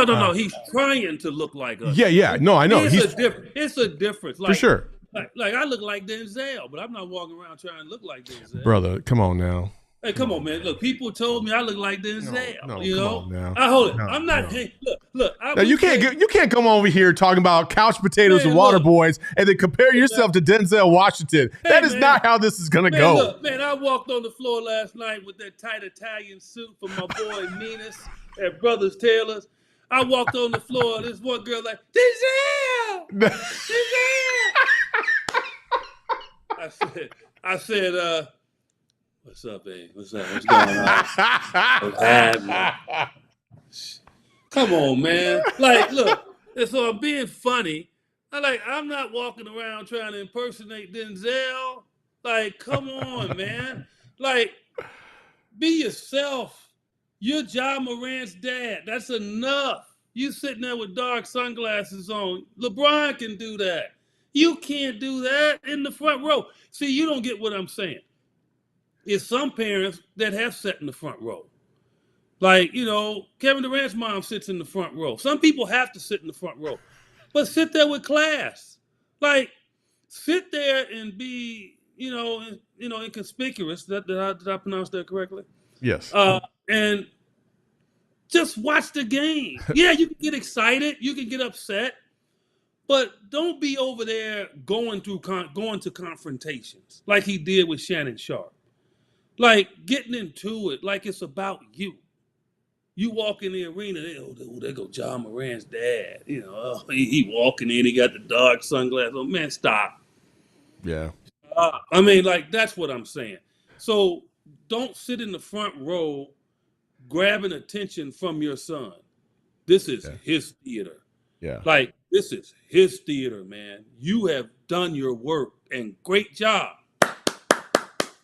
trying to look like Usher. Yeah. No, I know. It's a difference. Like, for sure. Like I look like Denzel, but I'm not walking around trying to look like Denzel. Brother, come on now. Hey, come on, man. Look, people told me I look like Denzel. No, you know? come on now. I hold it. No, I'm not. no. Hey, look. Now, you can't come over here talking about couch potatoes and water boys and then compare yourself to Denzel Washington. That is not how this is gonna go. Look, man, I walked on the floor last night with that tight Italian suit from my boy Minas at Brothers Taylor's. I walked on the floor. This one girl like Denzel. I said. What's up, babe? What's up? What's going on? What's happening? Come on, man. Like, look, and so I'm being funny. I'm not walking around trying to impersonate Denzel. Like, come on, man. Like, be yourself. You're Ja Morant's dad. That's enough. You sitting there with dark sunglasses on. LeBron can do that. You can't do that in the front row. See, you don't get what I'm saying. It's some parents that have sat in the front row. Like, Kevin Durant's mom sits in the front row. Some people have to sit in the front row. But sit there with class. Like, sit there and be, inconspicuous. Did I pronounce that correctly? Yes. And just watch the game. Yeah, you can get excited. You can get upset. But don't be over there going to confrontations like he did with Shannon Sharp. Like, getting into it like it's about you. You walk in the arena, there go Ja Morant's dad. He walking in, he got the dark sunglasses on. Man, stop. Yeah. That's what I'm saying. So don't sit in the front row grabbing attention from your son. This is his theater. Yeah. Like, this is his theater, man. You have done your work, and great job.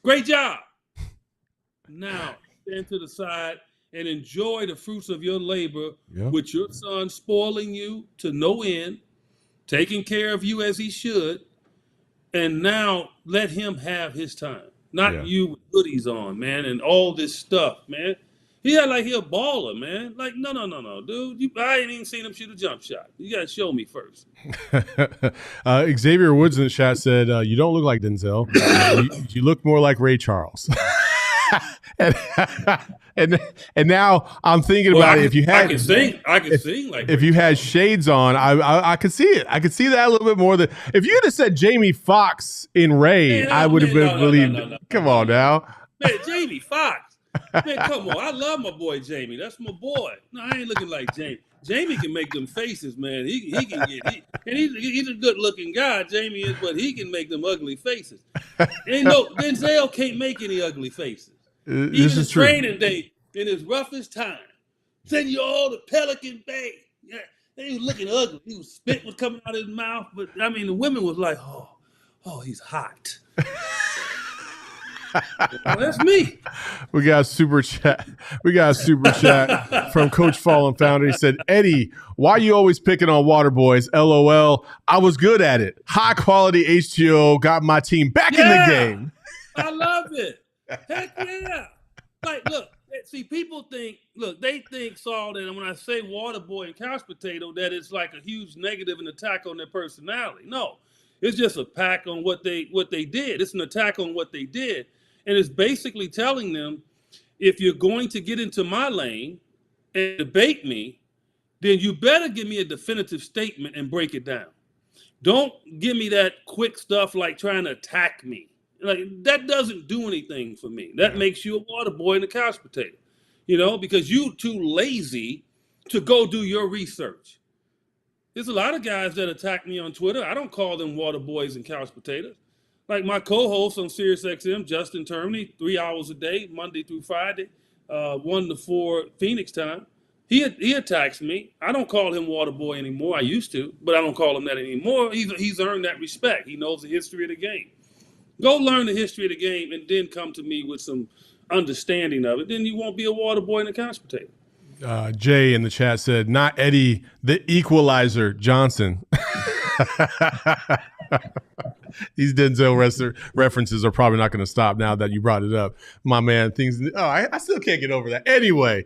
Great job. Now, stand to the side and enjoy the fruits of your labor with your son spoiling you to no end, taking care of you as he should, and now let him have his time. Not you with hoodies on, man, and all this stuff, man. He act like he a baller, man. Like, no, dude. I ain't even seen him shoot a jump shot. You got to show me first. Xavier Woods in the chat said, you don't look like Denzel. You look more like Ray Charles. and now I'm thinking about it. If you had, I can sing like. If you had shades on, I could see it. I could see that a little bit more. If you had said Jamie Foxx in Ray, I would have been believed. Come on now, man. Jamie Foxx. Man, come on. I love my boy Jamie. That's my boy. No, I ain't looking like Jamie. Jamie can make them faces, man. He can get and he's a good looking guy, Jamie is, but he can make them ugly faces. Ain't no Denzel can't make any ugly faces. This Even is in true. training day, in his roughest time, send you all to Pelican Bay. Yeah, he was looking ugly. He was spit was coming out of his mouth, but I mean the women was like, oh, he's hot. Well, that's me. We got a super chat. We got a super chat from Coach Fallen Founder. He said, Eddie, why you always picking on water boys? LOL. I was good at it. High quality H2O got my team back in the game. I love it. Heck yeah. Like, look, see, people think, they think, Saul, that when I say water boy and couch potato, that it's like a huge negative and attack on their personality. No, it's just a pack on what they did. It's an attack on what they did. And it's basically telling them, if you're going to get into my lane and debate me, then you better give me a definitive statement and break it down. Don't give me that quick stuff like trying to attack me. Like, that doesn't do anything for me. That makes you a water boy and a couch potato, because you too lazy to go do your research. There's a lot of guys that attack me on Twitter. I don't call them water boys and couch potatoes. Like my co-host on SiriusXM, Justin Termini, 3 hours a day, Monday through Friday, 1 to 4 Phoenix time. He attacks me. I don't call him water boy anymore. I used to, but I don't call him that anymore. He's earned that respect. He knows the history of the game. Go learn the history of the game and then come to me with some understanding of it. Then you won't be a water boy and a couch potato. Jay in the chat said, not Eddie, the equalizer, Johnson. These Denzel references are probably not going to stop now that you brought it up. My man, I still can't get over that. Anyway,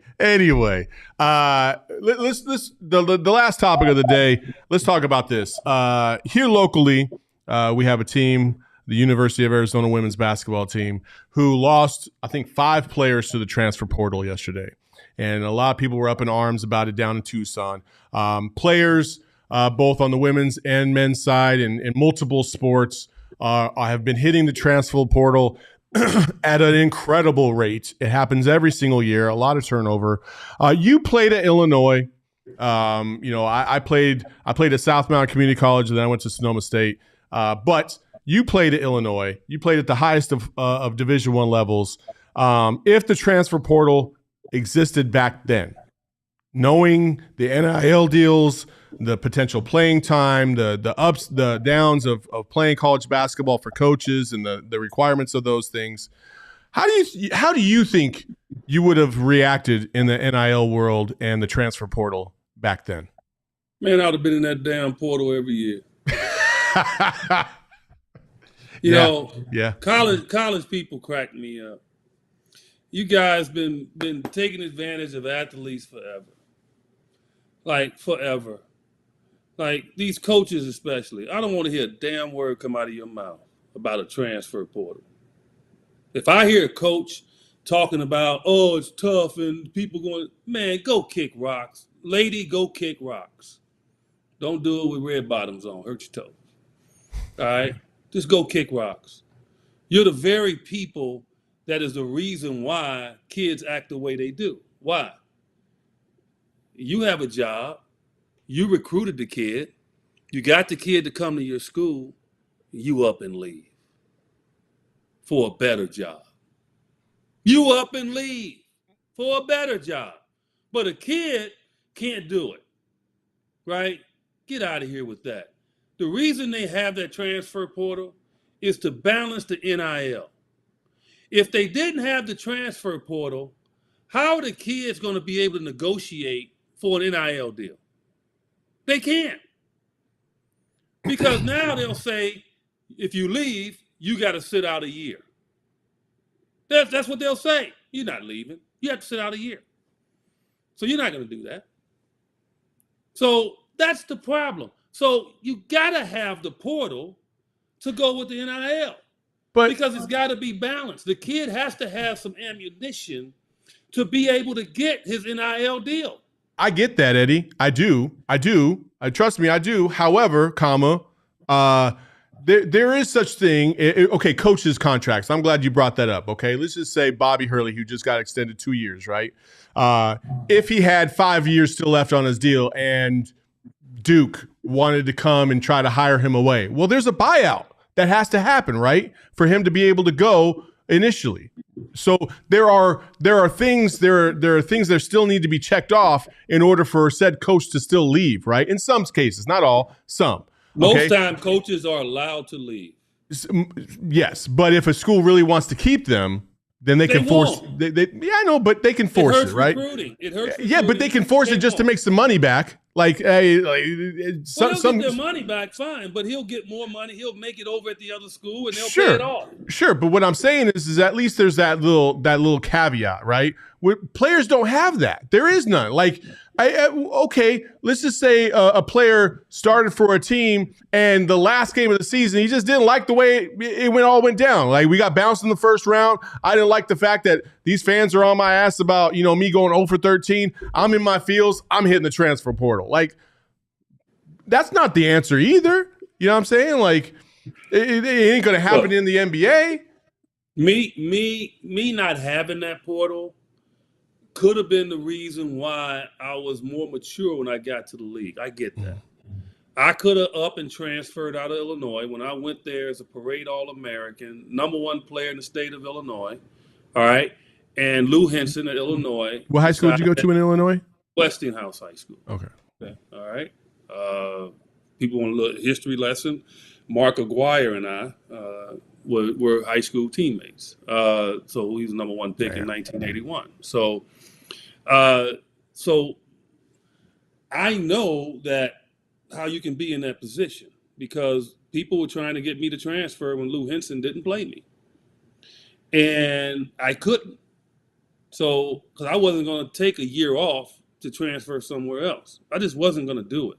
the last topic of the day, let's talk about this. Here locally, we have a team, the University of Arizona women's basketball team, who lost, I think, 5 players to the transfer portal yesterday. And a lot of people were up in arms about it down in Tucson. Players, both on the women's and men's side and in multiple sports, have been hitting the transfer portal at an incredible rate. It happens every single year, a lot of turnover. You played at Illinois. I played at South Mountain Community College, and then I went to Sonoma State. But you played at Illinois. You played at the highest of Division I levels. If the transfer portal existed back then, knowing the NIL deals, the potential playing time, the ups, the downs of playing college basketball for coaches and the requirements of those things, how do you think you would have reacted in the NIL world and the transfer portal back then? Man, I would have been in that damn portal every year. College people crack me up. You guys been taking advantage of athletes forever. Like, forever. Like, these coaches especially. I don't want to hear a damn word come out of your mouth about a transfer portal. If I hear a coach talking about, oh, it's tough and people going, man, go kick rocks. Lady, go kick rocks. Don't do it with red bottoms on. Hurt your toes. All right? Just go kick rocks. You're the very people that is the reason why kids act the way they do. Why? You have a job. You recruited the kid. You got the kid to come to your school. You up and leave for a better job. You up and leave for a better job. But a kid can't do it, right? Get out of here with that. The reason they have that transfer portal is to balance the NIL. If they didn't have the transfer portal, how are the kids going to be able to negotiate for an NIL deal? They can't. Because now they'll say, if you leave, you got to sit out a year. That's what they'll say. You're not leaving. You have to sit out a year. So you're not going to do that. So that's the problem. So you got to have the portal to go with the NIL. Because it's got to be balanced. The kid has to have some ammunition to be able to get his NIL deal. I get that, Eddie. I do. Trust me, I do. However, there is such thing. Okay, coaches' contracts. I'm glad you brought that up. Okay, let's just say Bobby Hurley, who just got extended 2 years, right? If he had 5 years still left on his deal and Duke wanted to come and try to hire him away, well, there's a buyout that has to happen, right, for him to be able to go initially. So there are things that still need to be checked off in order for said coach to still leave, right? In some cases, not all, some. Most time coaches are allowed to leave. Yes, but if a school really wants to keep them, then they can force. Yeah, I know, but they can force it, right? It hurts. Yeah, but they can force it just to make some money back. Like, he'll get their money back, fine, but he'll get more money. He'll make it over at the other school, and they'll pay it off. Sure, but what I'm saying is at least there's that little caveat, right? Where players don't have that. There is none. Like, okay, let's just say a player started for a team, and the last game of the season, he just didn't like the way it went down. Like, we got bounced in the first round. I didn't like the fact that these fans are on my ass about, me going 0 for 13. I'm in my fields. I'm hitting the transfer portal. Like, that's not the answer either. You know what I'm saying? Like, it ain't going to happen in the NBA. Me not having that portal could have been the reason why I was more mature when I got to the league. I get that. I could have up and transferred out of Illinois when I went there as a parade All-American, #1 player in the state of Illinois. All right. And Lou Henson at Illinois. What high school did you go to in Illinois? Westinghouse High School. Okay. All right. People want a little history lesson. Mark Aguirre and I were high school teammates. So he was the #1 pick in 1981. So I know that how you can be in that position because people were trying to get me to transfer when Lou Henson didn't play me. And I couldn't. So, because I wasn't going to take a year off to transfer somewhere else. I just wasn't going to do it.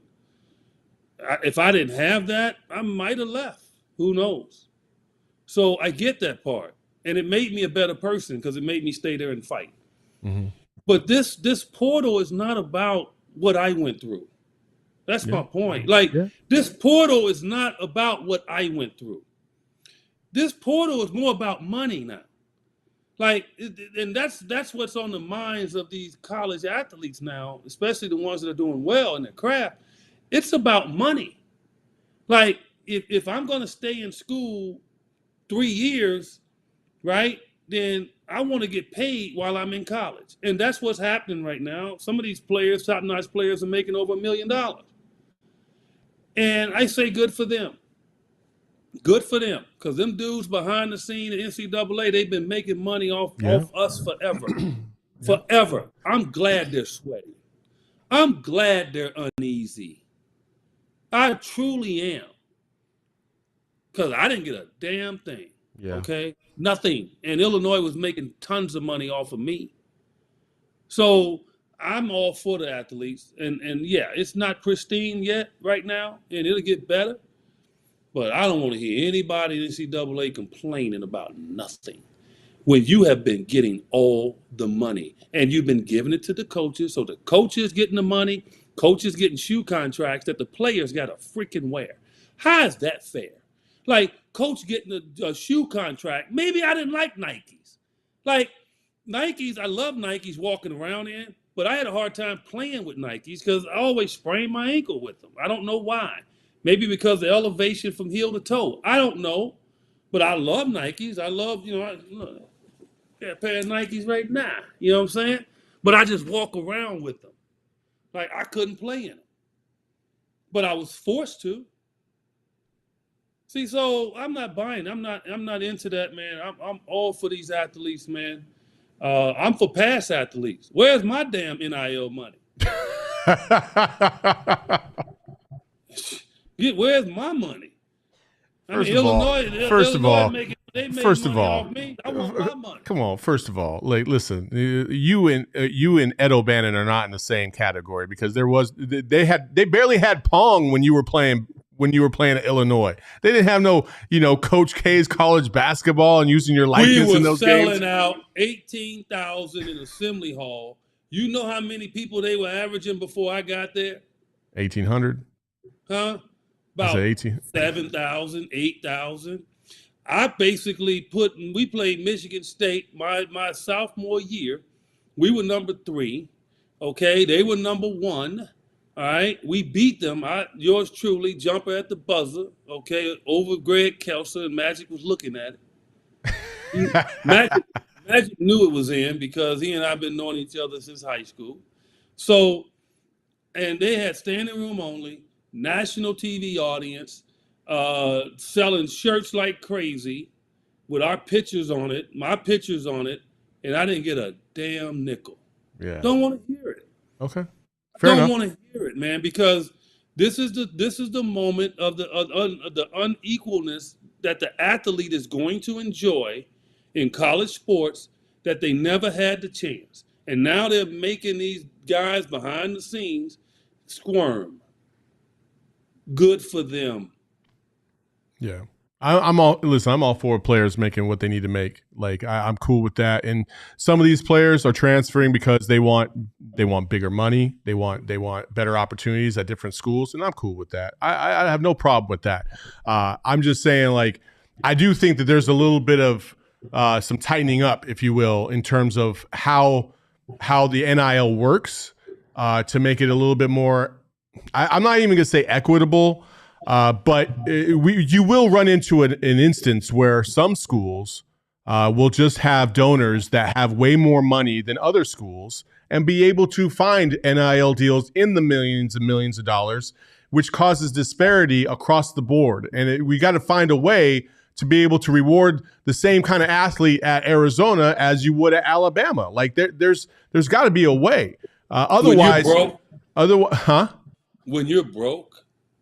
If I didn't have that, I might have left. Who knows? So I get that part. And it made me a better person because it made me stay there and fight. Mm-hmm. But this portal is not about what I went through. That's my point. Like, this portal is not about what I went through. This portal is more about money now. Like, and that's what's on the minds of these college athletes now, especially the ones that are doing well in their craft. It's about money. Like, if I'm going to stay in school 3 years, right, then I want to get paid while I'm in college. And that's what's happening right now. Some of these players, top-notch players, are making over $1 million. And I say good for them. Good for them. Because them dudes behind the scene at NCAA, they've been making money off us forever. Forever. I'm glad they're sweaty. I'm glad they're uneasy. I truly am. Because I didn't get a damn thing. Yeah. Okay? Nothing. And Illinois was making tons of money off of me. So I'm all for the athletes. And yeah, it's not pristine yet right now. And it'll get better. But I don't want to hear anybody in NCAA complaining about nothing. When you have been getting all the money. And you've been giving it to the coaches. So the coaches getting the money. Coaches getting shoe contracts that the players got to freaking wear. How is that fair? Like, coach getting a shoe contract. Maybe I didn't like Nikes. Like, Nikes, I love Nikes walking around in, but I had a hard time playing with Nikes because I always sprained my ankle with them. I don't know why. Maybe because the elevation from heel to toe. I don't know. But I love Nikes. I love, I got a pair of Nikes right now. You know what I'm saying? But I just walk around with them. Like, I couldn't play in them. But I was forced to. See, so I'm not buying. I'm not into that, man. I'm all for these athletes, man. I'm for past athletes. Where's my damn NIL money? Where's my money? First of all, I want my money. Come on. First of all, like, listen, you and Ed O'Bannon are not in the same category because they barely had Pong when you were playing at Illinois. They didn't have no, Coach K's college basketball and using your likeness in those games. We were selling out 18,000 in Assembly Hall. You know how many people they were averaging before I got there? 1,800. Huh? I said about 18. 7,000, 8,000. We played Michigan State my sophomore year. We were number 3. Okay, they were number 1. All right, we beat them. Yours truly, jumper at the buzzer. Okay, over Greg Kelser, and Magic was looking at it. Magic knew it was in because he and I've been knowing each other since high school. So, and they had standing room only, national TV audience, selling shirts like crazy with our pictures on it, my pictures on it, and I didn't get a damn nickel. Yeah. Don't want to hear it. Okay. Fair Don't enough. want to hear it, man, because this is the moment of the unequalness that the athlete is going to enjoy in college sports that they never had the chance, and now they're making these guys behind the scenes squirm. Good for them. Yeah. I'm all for players making what they need to make. Like I'm cool with that. And some of these players are transferring because they want bigger money. They want better opportunities at different schools, and I'm cool with that. I have no problem with that. I'm just saying, like, I do think that there's a little bit of some tightening up, if you will, in terms of how the NIL works to make it a little bit more. I'm not even gonna say equitable. But you will run into an instance where some schools will just have donors that have way more money than other schools and be able to find NIL deals in the millions and millions of dollars, which causes disparity across the board. And we got to find a way to be able to reward the same kind of athlete at Arizona as you would at Alabama. Like there's got to be a way. Otherwise, when you're broke.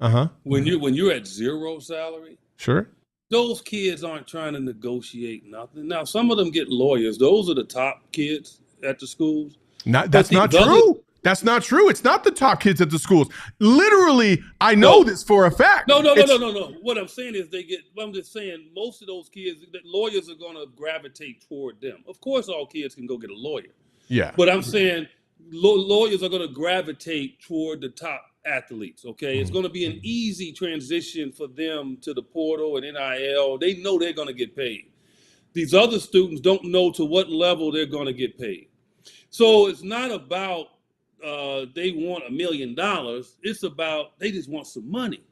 Uh-huh. When you're at zero salary, sure, those kids aren't trying to negotiate nothing. Now, some of them get lawyers. Those are the top kids at the schools. That's not true. That's not true. It's not the top kids at the schools. Literally, I know this for a fact. No. What I'm saying is I'm just saying most of those kids, that lawyers are going to gravitate toward them. Of course, all kids can go get a lawyer. Yeah. But I'm saying lawyers are going to gravitate toward the top athletes. Okay, it's going to be an easy transition for them to the portal and NIL. They know they're going to get paid. These other students don't know to what level they're going to get paid. So it's not about they want $1 million. It's about they just want some money.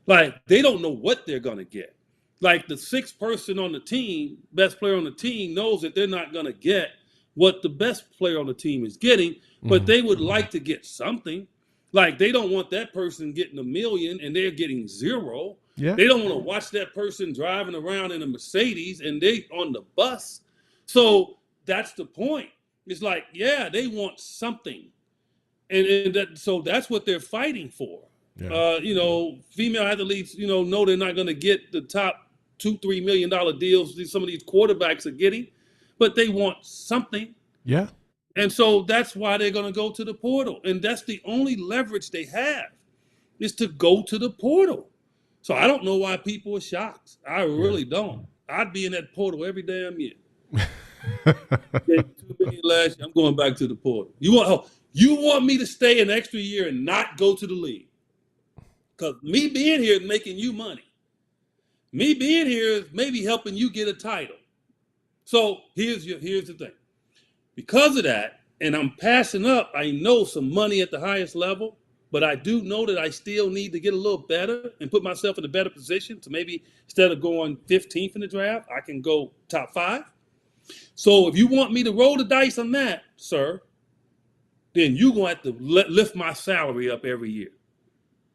Like they don't know what they're going to get. Like the 6th person on the team, best player on the team, knows that they're not going to get what the best player on the team is getting, but they would like to get something. Like they don't want that person getting $1 million and they're getting 0. Yeah. They don't want to watch that person driving around in a Mercedes and they on the bus. So that's the point. It's like, yeah, they want something, so that's what they're fighting for. Yeah. Female athletes, know they're not going to get the top $2-3 million deals some of these quarterbacks are getting, but they want something. Yeah. And so that's why they're going to go to the portal. And that's the only leverage they have is to go to the portal. So I don't know why people are shocked. I really don't. I'd be in that portal every damn year. $2 million last year, I'm going back to the portal. You want me to stay an extra year and not go to the league? Because me being here is making you money. Me being here is maybe helping you get a title. So here's the thing. Because of that, and I'm passing up, I know some money at the highest level, but I do know that I still need to get a little better and put myself in a better position to maybe instead of going 15th in the draft, I can go top 5. So if you want me to roll the dice on that, sir, then you're going to have to lift my salary up every year.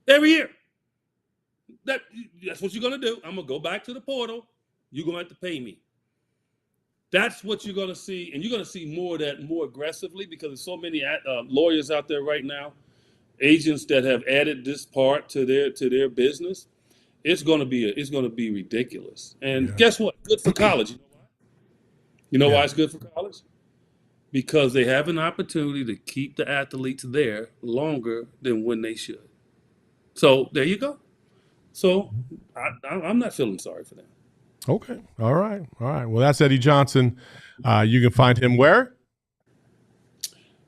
Every year. That's what you're going to do. I'm going to go back to the portal. You're going to have to pay me. That's what you're going to see, and you're going to see more of that more aggressively because there's so many lawyers out there right now, agents that have added this part to their business. It's going to be ridiculous. And guess what? Good for college. You know why it's good for college? Because they have an opportunity to keep the athletes there longer than when they should. So there you go. So I'm not feeling sorry for them. Okay. All right. Well, that's Eddie Johnson. You can find him where?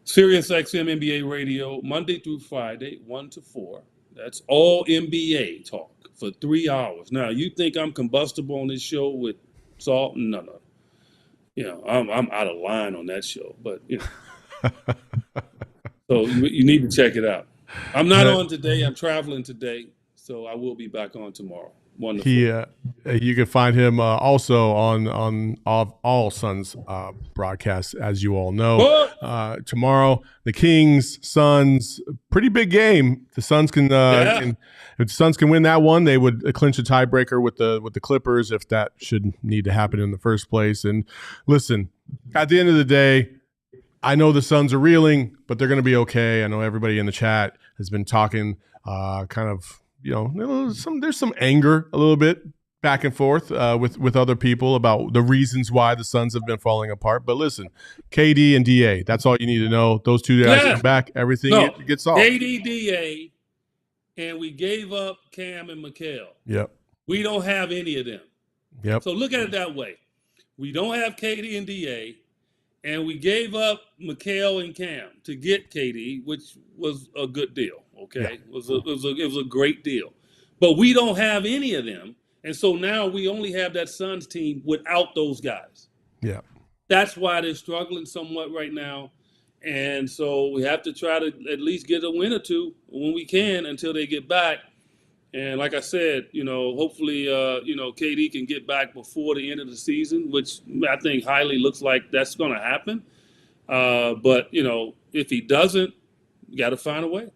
Sirius XM NBA Radio, Monday through Friday, 1 to 4. That's all NBA talk for 3 hours. Now, you think I'm combustible on this show with Saul? No. I'm out of line on that show, but so you need to check it out. I'm not on today. I'm traveling today, so I will be back on tomorrow. Wonderful. You can find him also on all Suns broadcasts, as you all know. Tomorrow, the Kings, Suns, pretty big game. The Suns if the Suns can win that one, they would clinch a tiebreaker with the Clippers if that should need to happen in the first place. And listen, at the end of the day, I know the Suns are reeling, but they're going to be okay. I know everybody in the chat has been talking kind of. There's some anger a little bit back and forth with other people about the reasons why the Suns have been falling apart. But listen, KD and DA, that's all you need to know. Those two guys are back. Everything gets solved. KD, DA, and we gave up Cam and Mikal. Yep. We don't have any of them. Yep. So look at it that way. We don't have KD and DA, and we gave up Mikal and Cam to get KD, which was a good deal. Okay, it was a great deal, but we don't have any of them, and so now we only have that Suns team without those guys. Yeah, that's why they're struggling somewhat right now, and so we have to try to at least get a win or two when we can until they get back. And like I said, hopefully, KD can get back before the end of the season, which I think highly looks like that's going to happen. But if he doesn't, you got to find a way.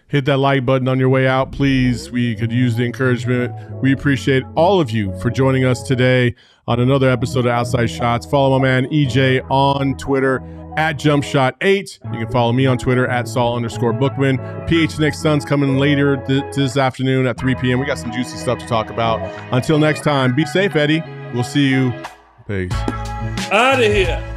Hit that like button on your way out, please. We could use the encouragement. We appreciate all of you for joining us today on another episode of Outside Shots. Follow my man EJ on Twitter at JumpShot8. You can follow me on Twitter at Saul_Bookman. PHNX Suns coming later this afternoon at 3 p.m. We got some juicy stuff to talk about. Until next time, be safe, Eddie. We'll see you. Peace. Out of here.